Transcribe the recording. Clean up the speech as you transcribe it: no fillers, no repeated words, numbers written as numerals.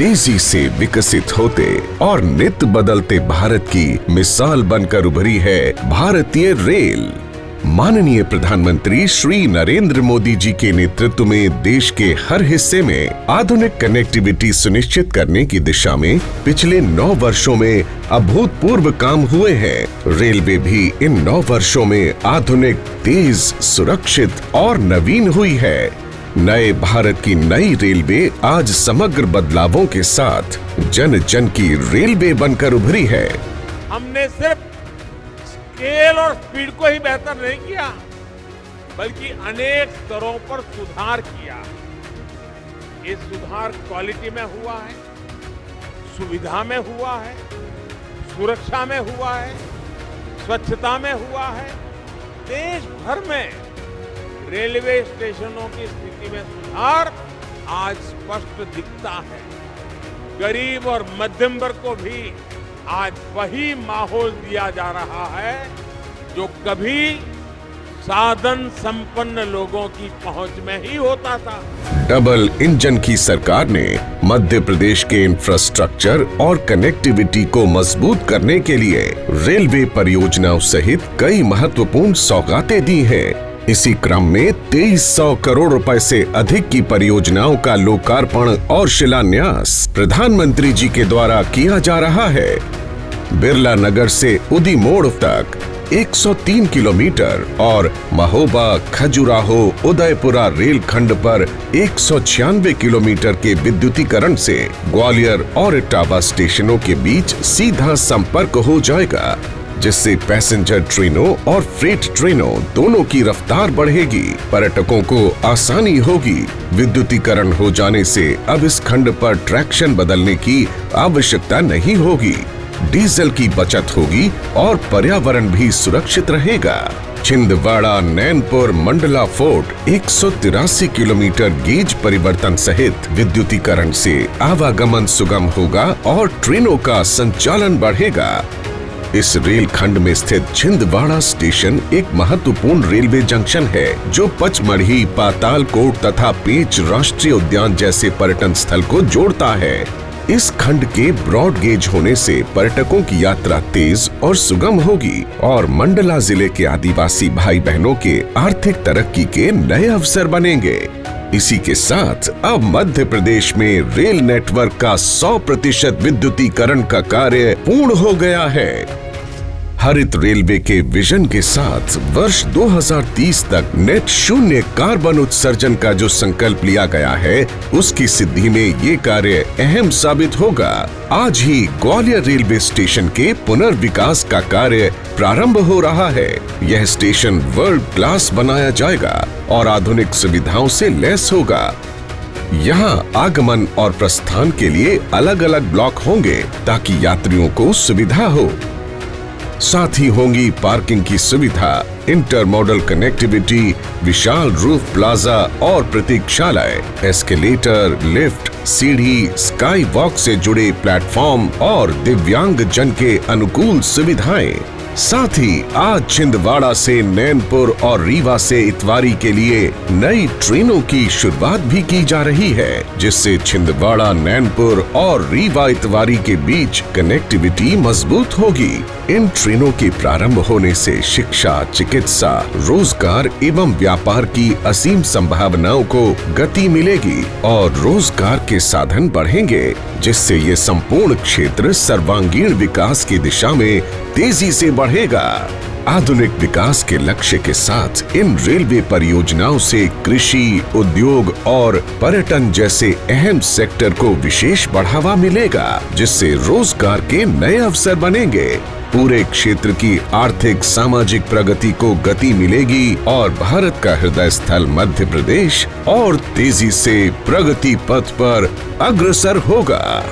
तेजी से विकसित होते और नित बदलते भारत की मिसाल बनकर उभरी है भारतीय रेल। माननीय प्रधानमंत्री श्री नरेंद्र मोदी जी के नेतृत्व में देश के हर हिस्से में आधुनिक कनेक्टिविटी सुनिश्चित करने की दिशा में पिछले 9 वर्षों में अभूतपूर्व काम हुए हैं। रेलवे भी इन 9 वर्षों में आधुनिक, तेज, सुरक्षित और नवीन हुई है। नए भारत की नई रेलवे आज समग्र बदलावों के साथ जन जन की रेलवे बनकर उभरी है। हमने सिर्फ स्केल और स्पीड को ही बेहतर नहीं किया, बल्कि अनेक स्तरों पर सुधार किया। ये सुधार क्वालिटी में हुआ है, सुविधा में हुआ है, सुरक्षा में हुआ है, स्वच्छता में हुआ है। देश भर में रेलवे स्टेशनों की स्थिति में सुधार आज स्पष्ट दिखता है। गरीब और मध्यम वर्ग को भी आज वही माहौल दिया जा रहा है जो कभी साधन संपन्न लोगों की पहुंच में ही होता था। डबल इंजन की सरकार ने मध्य प्रदेश के इंफ्रास्ट्रक्चर और कनेक्टिविटी को मजबूत करने के लिए रेलवे परियोजनाओं सहित कई महत्वपूर्ण सौगातें दी हैं। इसी क्रम में 2300 करोड़ रुपए से अधिक की परियोजनाओं का लोकार्पण और शिलान्यास प्रधानमंत्री जी के द्वारा किया जा रहा है। बिरला नगर से उदी मोड़ तक 103 किलोमीटर और महोबा, खजुराहो, उदयपुरा रेल खंड पर 196 किलोमीटर के विद्युतीकरण से ग्वालियर और इटावा स्टेशनों के बीच सीधा संपर्क हो जाएगा, जिससे पैसेंजर ट्रेनों और फ्रेट ट्रेनों दोनों की रफ्तार बढ़ेगी, पर्यटकों को आसानी होगी। विद्युतीकरण हो जाने से अब इस खंड पर ट्रैक्शन बदलने की आवश्यकता नहीं होगी, डीजल की बचत होगी और पर्यावरण भी सुरक्षित रहेगा। Chhindwara, Nainpur, Mandla fort 183 kilometre gauge परिवर्तन सहित विद्युतीकरण से आवागमन सुगम होगा और ट्रेनों का संचालन बढ़ेगा। इस रेल खंड में स्थित छिंदवाड़ा स्टेशन एक महत्वपूर्ण रेलवे जंक्शन है, जो पचमढ़ी, पातालकोट तथा पेंच राष्ट्रीय उद्यान जैसे पर्यटन स्थल को जोड़ता है। इस खंड के ब्रॉड गेज होने से पर्यटकों की यात्रा तेज और सुगम होगी और मंडला जिले के आदिवासी भाई बहनों के आर्थिक तरक्की के नए अवसर बनेंगे। इसी के साथ अब मध्य प्रदेश में रेल नेटवर्क का 100% विद्युतीकरण का कार्य पूर्ण हो गया है। हरित रेलवे के विजन के साथ वर्ष 2030 तक नेट शून्य कार्बन उत्सर्जन का जो संकल्प लिया गया है, उसकी सिद्धि में ये कार्य अहम साबित होगा। आज ही ग्वालियर रेलवे स्टेशन के पुनर्विकास का कार्य प्रारंभ हो रहा है। यह स्टेशन वर्ल्ड क्लास बनाया जाएगा और आधुनिक सुविधाओं से लैस होगा। यहाँ आगमन और प्रस्थान के लिए अलग अलग ब्लॉक होंगे ताकि यात्रियों को सुविधा हो। साथ ही होंगी पार्किंग की सुविधा, इंटरमॉडल कनेक्टिविटी, विशाल रूफ प्लाजा और प्रतीक्षालय, एस्केलेटर, लिफ्ट, सीढ़ी, स्काई वॉक से जुड़े प्लेटफॉर्म और दिव्यांग जन के अनुकूल सुविधाएं। साथ ही आज छिंदवाड़ा से नैनपुर और रीवा से इतवारी के लिए नई ट्रेनों की शुरुआत भी की जा रही है, जिससे छिंदवाड़ा, नैनपुर और रीवा इतवारी के बीच कनेक्टिविटी मजबूत होगी। इन ट्रेनों के प्रारंभ होने से शिक्षा, चिकित्सा, रोजगार एवं व्यापार की असीम संभावनाओं को गति मिलेगी और रोजगार के साधन बढ़ेंगे, जिससे ये संपूर्ण क्षेत्र सर्वांगीण विकास की दिशा में तेजी से बढ़ेगा। आधुनिक विकास के लक्ष्य के साथ इन रेलवे परियोजनाओं से कृषि, उद्योग और पर्यटन जैसे अहम सेक्टर को विशेष बढ़ावा मिलेगा, जिससे रोजगार के नए अवसर बनेंगे। पूरे क्षेत्र की आर्थिक, सामाजिक प्रगति को गति मिलेगी और भारत का हृदय स्थल मध्य प्रदेश और तेजी से प्रगति पथ पर अग्रसर होगा।